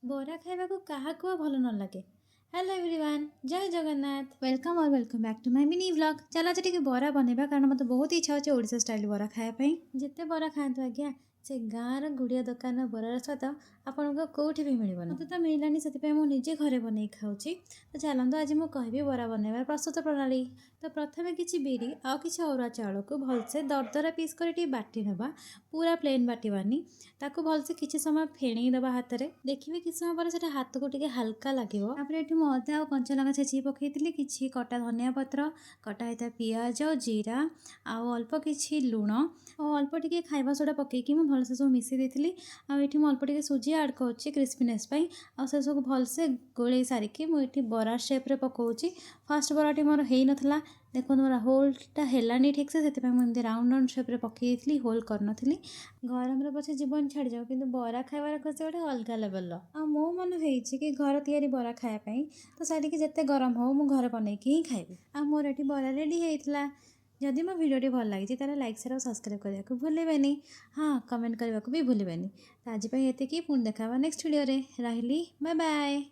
बरा खाइबा को काहाको भल न लगे। Hello everyone, Jai Jagannath, welcome और welcome back to my mini vlog. चल आज टिके बरा बनेबा कारण मते बहुत इच्छा होचे ओडिसा स्टाइल बरा खाया पई। जेते बरा खांतु आज्ञा से गाँर गुड़िया दुकान बरार स्वाद आपको कौटी भी मिल मत तो मिलानी से मुझे घरे बन खाऊँगी। तो चलते आज मुझे कहबी बरा बनवार प्रस्तुत प्रणाली। तो प्रथम किसी बिरी आउ कि अरुआ चाउल को भलसे दरदरा पीस कर बाटी ना, पूरा प्लेन बाटवानी, ताकू भलसे किसी समय फेणी दबा हाथ में। देखिए किसी समय पर से हाथ को टे हाल्का लगे। ये अदा और कंचा लंका छेची पकई कि कटा धनिया पत्र, कटा होता पिज, जीरा आउ अल्प किसी लुण और अल्प टे खाइबा सोडा पकईकि भलसे सब मिसई देती। आठ अल्प टे सुजी आड कर क्रिस्पीनेस से सब भलसे गोल सारिकी मुझे बरा शेप्रे पकाऊँगी। फास्ट बराटी मोर हो नाला, देखो मोर होलटा है ठीक से मुझे राउंड राउंड शेप्रे पकई होल करनी। गरम पचे जीवन छाड़ जाओ कि बरा खाइबार खुशी गोटे अलग लेवल। मो मन हो कि घर तैयारी बरा खायापी, तो सारिकी जिते गरम हो मु घर बनईकी ही खाइबी। मोर ये बरा रेडी होता। जदि मो भिडियोटी भल लगी ताले लाइक शेयर और सब्सक्राइब करने को भूलें। हाँ, कमेंट करने को भी भूलें। तो आज ये पुणी देखा नेक्स्ट वीडियो रे। रही बाय बाय।